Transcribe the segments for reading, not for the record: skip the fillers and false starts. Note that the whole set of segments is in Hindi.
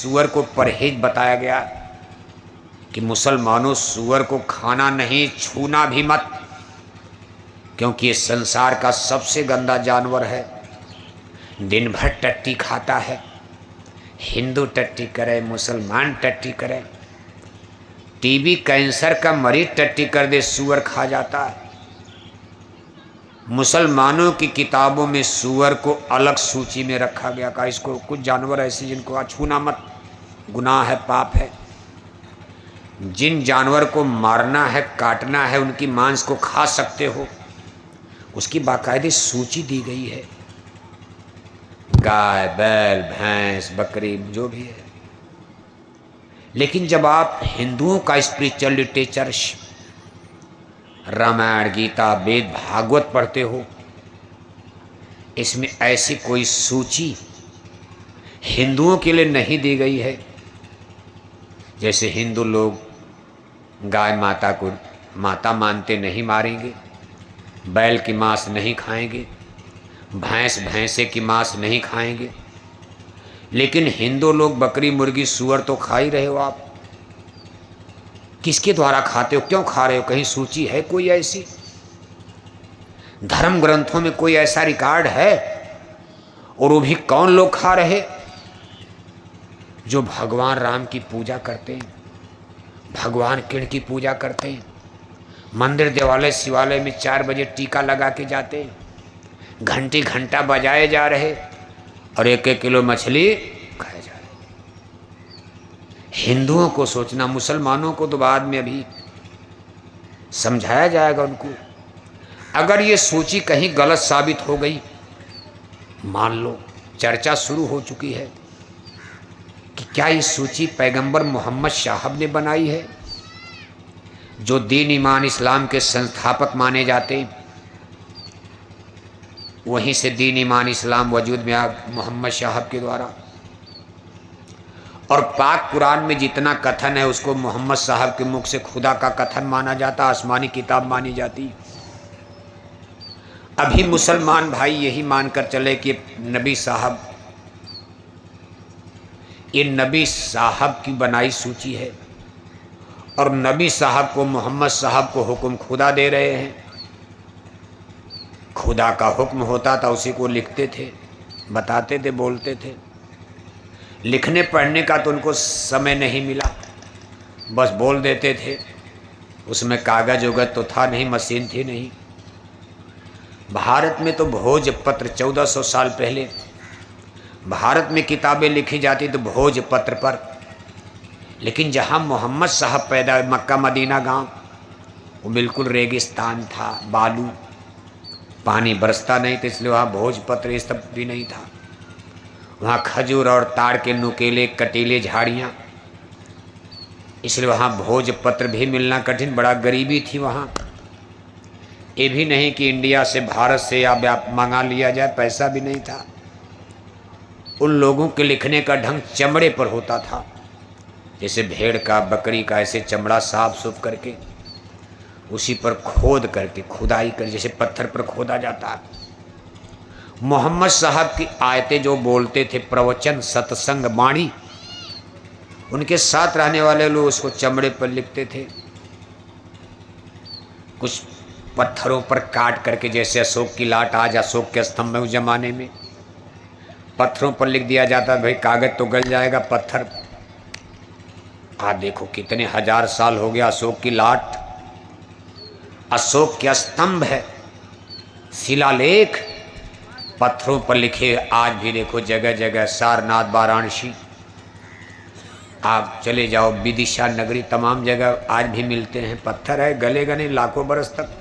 सूअर को परहेज बताया गया कि मुसलमानों सूअर को खाना नहीं, छूना भी मत, क्योंकि ये संसार का सबसे गंदा जानवर है। दिन भर टट्टी खाता है, हिंदू टट्टी करे, मुसलमान टट्टी करे, टीबी कैंसर का मरीज टट्टी कर दे, सूअर खा जाता है। मुसलमानों की किताबों में सूअर को अलग सूची में रखा गया। कहा इसको, कुछ जानवर ऐसे जिनको छूना मत, गुनाह है, पाप है। जिन जानवर को मारना है, काटना है, उनकी मांस को खा सकते हो, उसकी बाकायदे सूची दी गई है। गाय, बैल, भैंस, बकरी, जो भी है। लेकिन जब आप हिंदुओं का स्पिरिचुअल लिटरेचर, रामायण, गीता, वेद, भागवत पढ़ते हो, इसमें ऐसी कोई सूची हिंदुओं के लिए नहीं दी गई है। जैसे हिंदू लोग गाय माता को माता मानते, नहीं मारेंगे, बैल की मांस नहीं खाएंगे, भैंस भैंसे की मांस नहीं खाएंगे। लेकिन हिंदू लोग बकरी, मुर्गी, सूअर तो खा ही रहे हो आप। किसके द्वारा खाते हो, क्यों खा रहे हो? कहीं सूची है कोई ऐसी? धर्म ग्रंथों में कोई ऐसा रिकॉर्ड है? और वो भी कौन लोग खा रहे? जो भगवान राम की पूजा करते हैं, भगवान कृष्ण की पूजा करते हैं, मंदिर देवालय शिवालय में 4 बजे टीका लगा के जाते हैं, घंटी घंटा बजाए जा रहे, और 1-1 किलो मछली खाए जा रहे। हिंदुओं को सोचना, मुसलमानों को तो बाद में अभी समझाया जाएगा उनको। अगर ये सूची कहीं गलत साबित हो गई, मान लो चर्चा शुरू हो चुकी है कि क्या ये सूची पैगंबर मोहम्मद साहब ने बनाई है, जो दीन ईमान इस्लाम के संस्थापक माने जाते, वहीं से दीन ईमान इस्लाम वजूद में आ मोहम्मद साहब के द्वारा। और पाक कुरान में जितना कथन है उसको मोहम्मद साहब के मुख से खुदा का कथन माना जाता, आसमानी किताब मानी जाती। अभी मुसलमान भाई यही मानकर चले कि नबी साहब, ये नबी साहब की बनाई सूची है, और नबी साहब को, मोहम्मद साहब को हुक्म खुदा दे रहे हैं। खुदा का हुक्म होता था, उसी को लिखते थे, बताते थे, बोलते थे। लिखने पढ़ने का तो उनको समय नहीं मिला, बस बोल देते थे। उसमें कागज उगज तो था नहीं, मशीन थी नहीं। भारत में तो भोजपत्र 1400 साल पहले भारत में किताबें लिखी जाती तो भोजपत्र पर। लेकिन जहाँ मोहम्मद साहब पैदा, मक्का मदीना गांव, वो बिल्कुल रेगिस्तान था, बालू, पानी बरसता नहीं था, इसलिए वहाँ भोजपत्र ये सब भी नहीं था। वहाँ खजूर और ताड़ के नुकीले कटीले झाड़ियाँ, इसलिए वहाँ भोजपत्र भी मिलना कठिन, बड़ा गरीबी थी वहाँ। ये भी नहीं कि इंडिया से, भारत से या मंगा लिया जाए, पैसा भी नहीं था। उन लोगों के लिखने का ढंग चमड़े पर होता था, जैसे भेड़ का, बकरी का, ऐसे चमड़ा साफ सुफ करके उसी पर खोद करके, खुदाई कर, जैसे पत्थर पर खोदा जाता है। मोहम्मद साहब की आयतें जो बोलते थे, प्रवचन, सत्संग, वाणी, उनके साथ रहने वाले लोग उसको चमड़े पर लिखते थे। कुछ पत्थरों पर काट करके, जैसे अशोक की लाट, आज अशोक के स्तंभ में उस जमाने में पत्थरों पर लिख दिया जाता, भाई कागज तो गल जाएगा, पत्थर। आज देखो कितने हजार साल हो गया, अशोक की लाट, अशोक के स्तंभ है, शिलालेख पत्थरों पर लिखे। आज भी देखो जगह जगह, सारनाथ, वाराणसी, आप चले जाओ, विदिशा नगरी, तमाम जगह आज भी मिलते हैं। पत्थर है, गलेगा नहीं लाखों बरस तक।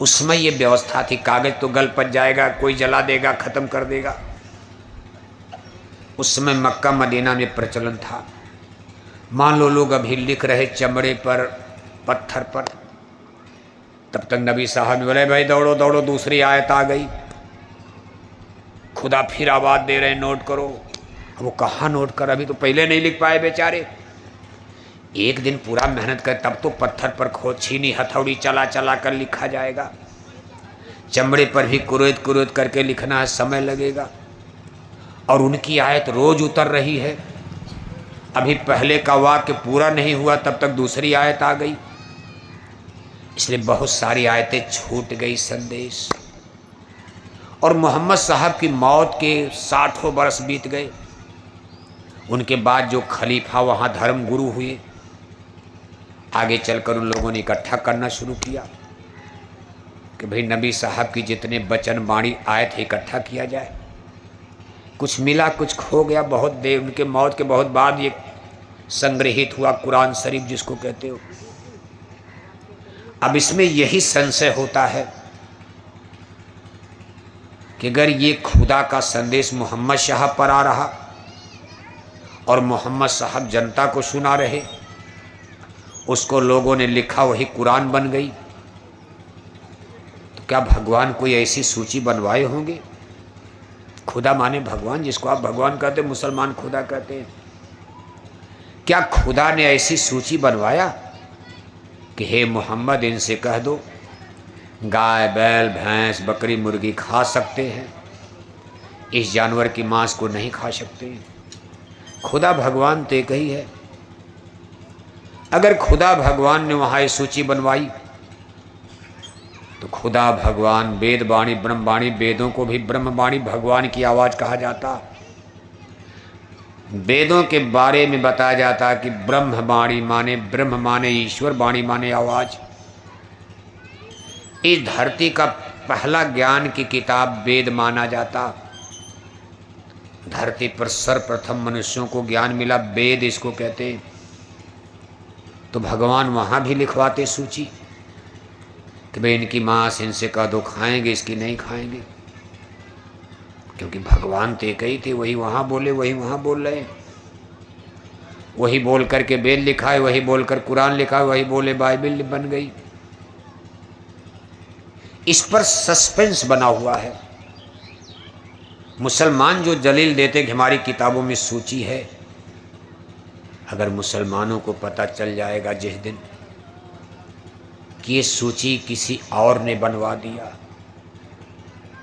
उसमें ये व्यवस्था थी, कागज तो गल पच जाएगा, कोई जला देगा, खत्म कर देगा। उस समय मक्का मदीना में प्रचलन था। मान लो लोग अभी लिख रहे चमड़े पर, पत्थर पर, तब तक नबी साहब ने बोले भाई दौड़ो दौड़ो, दूसरी आयत आ गई, खुदा फिर आवाज दे रहे, नोट करो। वो कहाँ नोट कर, अभी तो पहले नहीं लिख पाए बेचारे। एक दिन पूरा मेहनत कर, तब तो पत्थर पर खोद, छीनी हथौड़ी चला चला कर लिखा जाएगा। चमड़े पर भी कुरेद कुरेद करके लिखना है, समय लगेगा। और उनकी आयत रोज उतर रही है। अभी पहले का वाक्य पूरा नहीं हुआ तब तक दूसरी आयत आ गई, इसलिए बहुत सारी आयतें छूट गई संदेश। और मोहम्मद साहब की मौत के 60 बरस बीत गए। उनके बाद जो खलीफा वहाँ धर्म गुरु हुए, आगे चलकर उन लोगों ने इकट्ठा करना शुरू किया कि भाई नबी साहब की जितने वचन वाणी आए थे इकट्ठा किया जाए। कुछ मिला कुछ खो गया। बहुत देर उनके मौत के बहुत बाद ये संग्रहित हुआ कुरान शरीफ जिसको कहते हो। अब इसमें यही संशय होता है कि अगर ये खुदा का संदेश मोहम्मद साहब पर आ रहा और मोहम्मद साहब जनता को सुना रहे, उसको लोगों ने लिखा वही कुरान बन गई, तो क्या भगवान कोई ऐसी सूची बनवाए होंगे? खुदा माने भगवान, जिसको आप भगवान कहते, मुसलमान खुदा कहते हैं। क्या खुदा ने ऐसी सूची बनवाया कि हे मोहम्मद इनसे कह दो गाय बैल भैंस बकरी मुर्गी खा सकते हैं, इस जानवर की मांस को नहीं खा सकते? खुदा भगवान तो एक ही है। अगर खुदा भगवान ने वहाँ ये सूची बनवाई तो खुदा भगवान वेदवाणी ब्रह्मवाणी, वेदों को भी ब्रह्मवाणी भगवान की आवाज़ कहा जाता। वेदों के बारे में बताया जाता कि ब्रह्मवाणी माने ब्रह्म माने ईश्वर, वाणी माने आवाज़। इस धरती का पहला ज्ञान की किताब वेद माना जाता। धरती पर सर्वप्रथम मनुष्यों को ज्ञान मिला, वेद इसको कहते। तो भगवान वहाँ भी लिखवाते सूची कि भाई इनकी मांस इनसे कह दो खाएंगे, इसकी नहीं खाएंगे, क्योंकि भगवान तो एक ही थे। वही वहाँ बोले वही वहाँ बोल रहे, वही बोल करके वेद लिखा है, वही बोलकर कुरान लिखा है, वही बोले बाइबल बन गई। इस पर सस्पेंस बना हुआ है। मुसलमान जो दलील देते कि हमारी किताबों में सूची है, अगर मुसलमानों को पता चल जाएगा जिस दिन कि ये सूची किसी और ने बनवा दिया,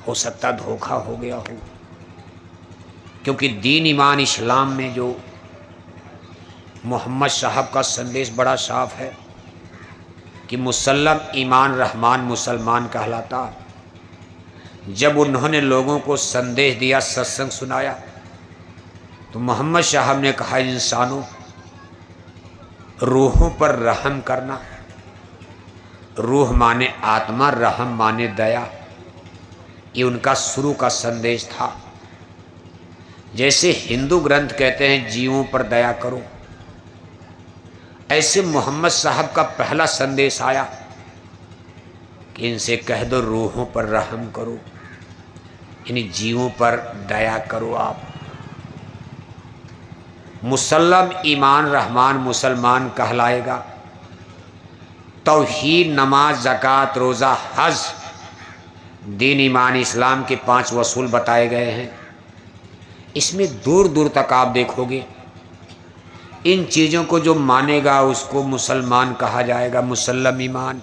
हो सकता धोखा हो गया हो। क्योंकि दीन ईमान इस्लाम में जो मोहम्मद साहब का संदेश बड़ा साफ है कि मुसल्लम ईमान रहमान मुसलमान कहलाता। जब उन्होंने लोगों को संदेश दिया, सत्संग सुनाया, तो मोहम्मद साहब ने कहा इंसानों, रूहों पर रहम करना। रूह माने आत्मा, रहम माने दया। ये उनका शुरू का संदेश था। जैसे हिंदू ग्रंथ कहते हैं जीवों पर दया करो, ऐसे मोहम्मद साहब का पहला संदेश आया कि इनसे कह दो रूहों पर रहम करो, इन जीवों पर दया करो। आप मुसल्लम ईमान रहमान मुसलमान कहलाएगा। तौहीद नमाज ज़कात रोज़ा हज दीन ईमान इस्लाम के 5 वसूल बताए गए हैं। इसमें दूर दूर तक आप देखोगे इन चीज़ों को जो मानेगा उसको मुसलमान कहा जाएगा। मुसल्लम ईमान,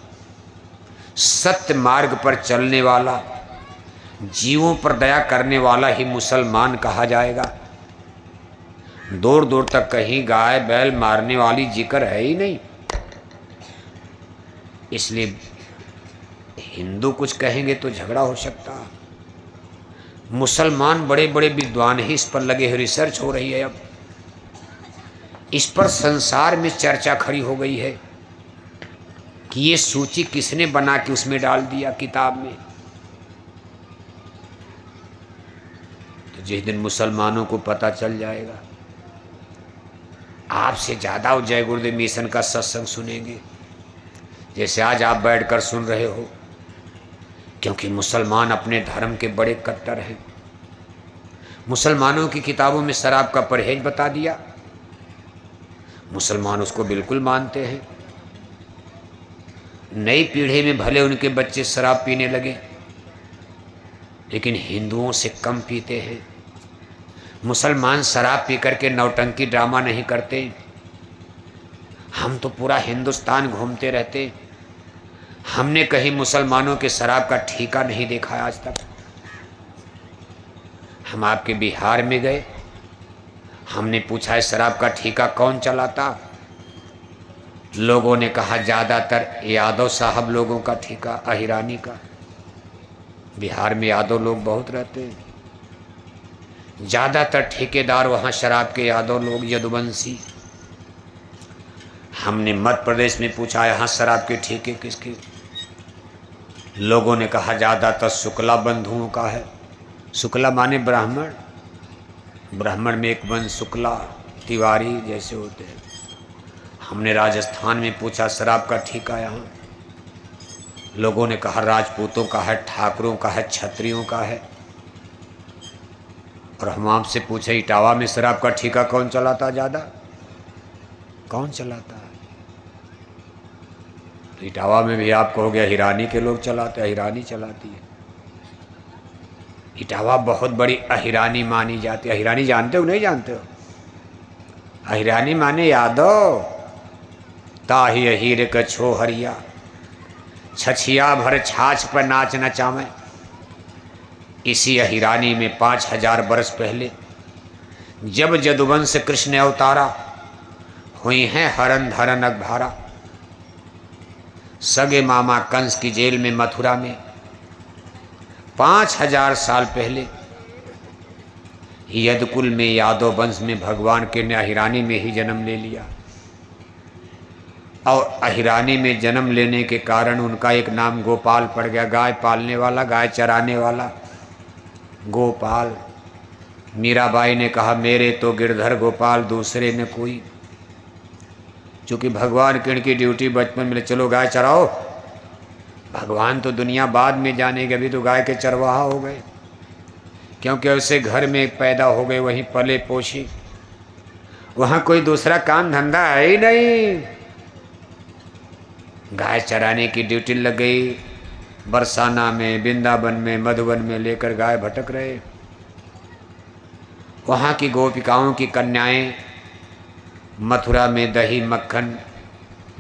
सत्य मार्ग पर चलने वाला, जीवों पर दया करने वाला ही मुसलमान कहा जाएगा। दूर दूर तक कहीं गाय बैल मारने वाली जिक्र है ही नहीं। इसलिए हिंदू कुछ कहेंगे तो झगड़ा हो सकता। मुसलमान बड़े बड़े विद्वान ही इस पर लगे हैं, रिसर्च हो रही है। अब इस पर संसार में चर्चा खड़ी हो गई है कि ये सूची किसने बना के उसमें डाल दिया किताब में। तो जिस दिन मुसलमानों को पता चल जाएगा, आपसे ज़्यादा वो जय गुरुदेव मिशन का सत्संग सुनेंगे जैसे आज आप बैठकर सुन रहे हो। क्योंकि मुसलमान अपने धर्म के बड़े कट्टर हैं। मुसलमानों की किताबों में शराब का परहेज बता दिया, मुसलमान उसको बिल्कुल मानते हैं। नई पीढ़ी में भले उनके बच्चे शराब पीने लगे, लेकिन हिंदुओं से कम पीते हैं। मुसलमान शराब पी करके नौटंकी ड्रामा नहीं करते। हम तो पूरा हिंदुस्तान घूमते रहते, हमने कहीं मुसलमानों के शराब का ठीका नहीं देखा आज तक। हम आपके बिहार में गए, हमने पूछा है शराब का ठेका कौन चलाता? लोगों ने कहा ज़्यादातर यादव साहब लोगों का ठेका, अहिरानी का। बिहार में यादव लोग बहुत रहते हैं, ज़्यादातर ठेकेदार वहाँ शराब के यादव लोग, यदुवंशी। हमने मध्य प्रदेश में पूछा यहाँ शराब के ठेके किसके? लोगों ने कहा ज़्यादातर शुक्ला बंधुओं का है। शुक्ला माने ब्राह्मण, ब्राह्मण में एक वंश शुक्ला, तिवारी जैसे होते हैं। हमने राजस्थान में पूछा शराब का ठेका यहाँ, लोगों ने कहा राजपूतों का है, ठाकुरों का है, क्षत्रियों का है। और हम आपसे पूछे इटावा में शराब का ठेका कौन चलाता? ज़्यादा कौन चलाता है? तो इटावा में भी आप कहोगे अहिरानी के लोग चलाते, अहिरानी चलाती है। इटावा बहुत बड़ी अहिरानी मानी जाती है। अहिरानी जानते हो नहीं जानते हो? अहिरानी माने यादव। ताही अहीर कछो हरिया, छछिया भर छाछ पर नाच नचावे। इसी अहिरानी में 5000 वर्ष पहले जब यदुवंश कृष्ण अवतारा, हुई हैं हरन धरन अगभारा। सगे मामा कंस की जेल में मथुरा में 5000 साल पहले यदकुल में यादव वंश में भगवान के ने अहिरानी में ही जन्म ले लिया। और अहिरानी में जन्म लेने के कारण उनका एक नाम गोपाल पड़ गया, गाय पालने वाला, गाय चराने वाला गोपाल। मीराबाई ने कहा मेरे तो गिरधर गोपाल, दूसरे ने कोई। चूँकि भगवान की इनकी ड्यूटी बचपन में, चलो गाय चराओ। भगवान तो दुनिया बाद में जानेंगे, अभी तो गाय के चरवाहा हो गए, क्योंकि उसे घर में पैदा हो गए, वहीं पले पोषे, वहाँ कोई दूसरा काम धंधा है ही नहीं। गाय चराने की ड्यूटी लग गई। बरसाना में, वृंदावन में, मधुबन में लेकर गाय भटक रहे। वहाँ की गोपिकाओं की कन्याएं मथुरा में दही मक्खन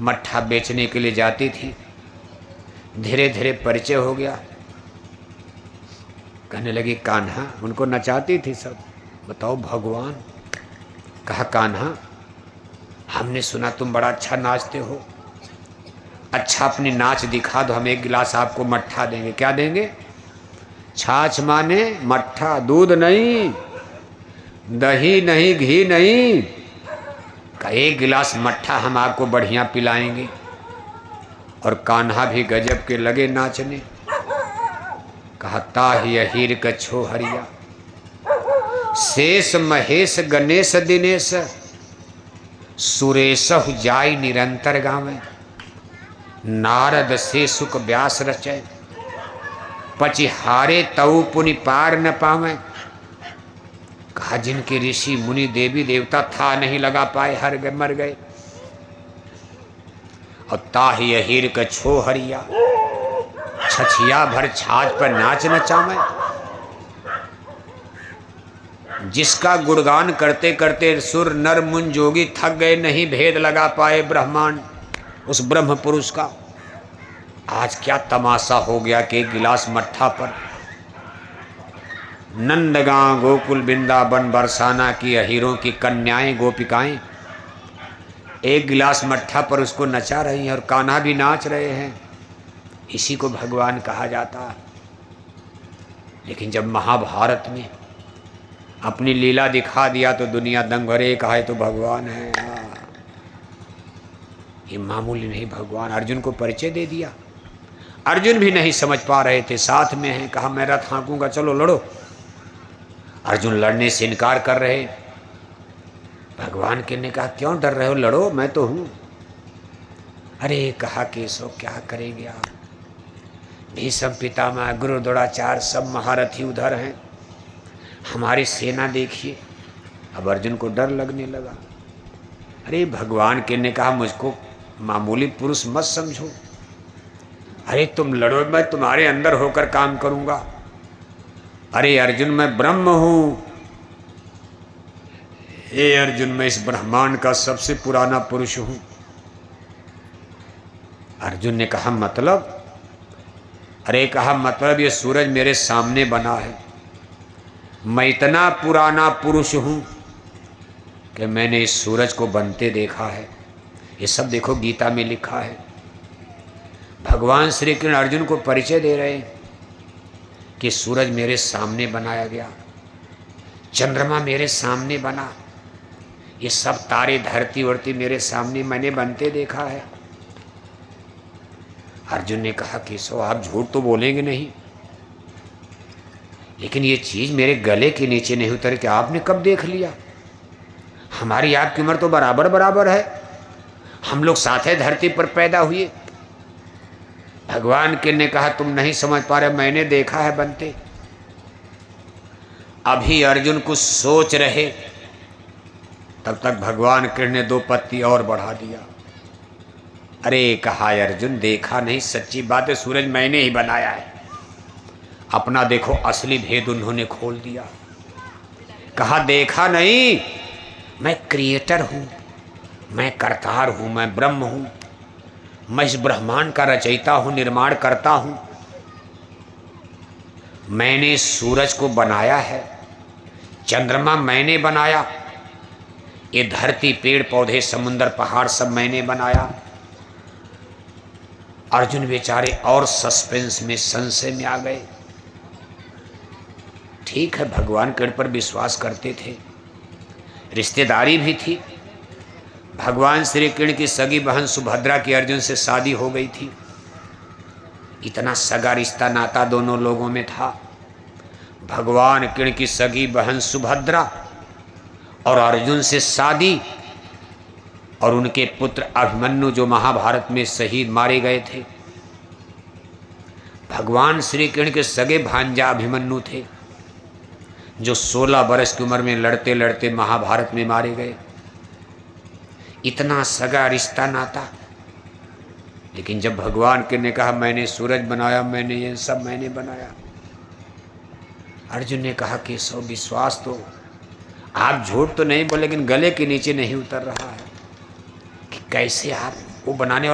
मट्ठा बेचने के लिए जाती थी। धीरे धीरे परिचय हो गया, कहने लगी कान्हा, उनको नचाती थी सब। बताओ भगवान। कहा कान्हा, हमने सुना तुम बड़ा अच्छा नाचते हो, अच्छा अपनी नाच दिखा दो, हम एक गिलास आपको मट्ठा देंगे। क्या देंगे? छाछ माने मट्ठा, दूध नहीं, दही नहीं, घी नहीं, का एक गिलास मट्ठा हम आपको बढ़िया पिलाएंगे। और कान्हा भी गजब के लगे नाचने। कहा ताही अहीर कछो हरिया, शेष महेश गणेश दिनेश, सुरेश जाय निरंतर गावे। नारद से सुख व्यास रचय, पचिहारे तऊ पुनि पार न पावे। कहा जिनके ऋषि मुनि देवी देवता था नहीं लगा पाए, हर गए, मर गए। और ताही अहीर कछो हरिया, छछिया भर छाछ पर नाच नचावे। जिसका गुणगान करते करते सुर नर मुन जोगी थक गए, नहीं भेद लगा पाए ब्रह्मांड उस ब्रह्म पुरुष का। आज क्या तमाशा हो गया कि एक गिलास मट्ठा पर नंदगांव, गोकुल, वृंदावन, बरसाना की अहीरों की कन्याएं, गोपिकाएं एक गिलास मट्ठा पर उसको नचा रही हैं और कान्हा भी नाच रहे हैं। इसी को भगवान कहा जाता। लेकिन जब महाभारत में अपनी लीला दिखा दिया तो दुनिया दंग भरे, कहा तो भगवान है। ये मामूली नहीं, भगवान। अर्जुन को परिचय दे दिया। अर्जुन भी नहीं समझ पा रहे थे, साथ में हैं। कहा मैं रथ हाँकूंगा, चलो लड़ो। अर्जुन लड़ने से इनकार कर रहे। भगवान के ने कहा क्यों डर रहे हो, लड़ो, मैं तो हूं। अरे कहा केशव क्या करेंगे आप, भीष्म पितामह, गुरु द्रोणाचार्य सब महारथी उधर हैं, हमारी सेना देखिए। अब अर्जुन को डर लगने लगा। अरे भगवान के ने कहा मुझको मामूली पुरुष मत समझो, अरे तुम लड़ो, मैं तुम्हारे अंदर होकर काम करूंगा। अरे अर्जुन मैं ब्रह्म हूं, हे अर्जुन मैं इस ब्रह्मांड का सबसे पुराना पुरुष हूं। अर्जुन ने कहा मतलब? अरे कहा मतलब ये सूरज मेरे सामने बना है, मैं इतना पुराना पुरुष हूं कि मैंने इस सूरज को बनते देखा है। ये सब देखो गीता में लिखा है। भगवान श्री कृष्ण अर्जुन को परिचय दे रहे हैं कि सूरज मेरे सामने बनाया गया, चंद्रमा मेरे सामने बना, ये सब तारे धरती वर्ती मेरे सामने मैंने बनते देखा है। अर्जुन ने कहा केशव आप झूठ तो बोलेंगे नहीं, लेकिन ये चीज मेरे गले के नीचे नहीं उतर के आपने कब देख लिया? हमारी आपकी उम्र तो बराबर बराबर है, हम लोग साथ है धरती पर पैदा हुए। भगवान के ने कहा तुम नहीं समझ पा रहे, मैंने देखा है बनते। अभी अर्जुन कुछ सोच रहे तब तक भगवान कृष्ण ने 2 पत्ती और बढ़ा दिया। अरे कहा अर्जुन देखा नहीं, सच्ची बात है, सूरज मैंने ही बनाया है। अपना देखो असली भेद उन्होंने खोल दिया। कहा देखा नहीं, मैं क्रिएटर हूं, मैं करतार हूं, मैं ब्रह्म हूं, मैं इस ब्रह्मांड का रचयिता हूं, निर्माण करता हूं। मैंने सूरज को बनाया है, चंद्रमा मैंने बनाया, ये धरती पेड़ पौधे समुद्र पहाड़ सब मैंने बनाया। अर्जुन बेचारे और सस्पेंस में संशय में आ गए। ठीक है भगवान कृष्ण पर विश्वास करते थे, रिश्तेदारी भी थी। भगवान श्री कृष्ण की सगी बहन सुभद्रा की अर्जुन से शादी हो गई थी। इतना सगा रिश्ता नाता दोनों लोगों में था। भगवान कृष्ण की सगी बहन सुभद्रा और अर्जुन से शादी, और उनके पुत्र अभिमन्यु जो महाभारत में शहीद मारे गए थे। भगवान श्री कृष्ण के सगे भांजा अभिमन्यु थे जो 16 वर्ष की उम्र में लड़ते लड़ते महाभारत में मारे गए। इतना सगा रिश्ता नाता, लेकिन जब भगवान के ने कहा मैंने सूरज बनाया, मैंने ये सब मैंने बनाया, अर्जुन ने कहा केशव विश्वास तो, आप झूठ तो नहीं बोले, लेकिन गले के नीचे नहीं उतर रहा है कि कैसे आप वो बनाने वाला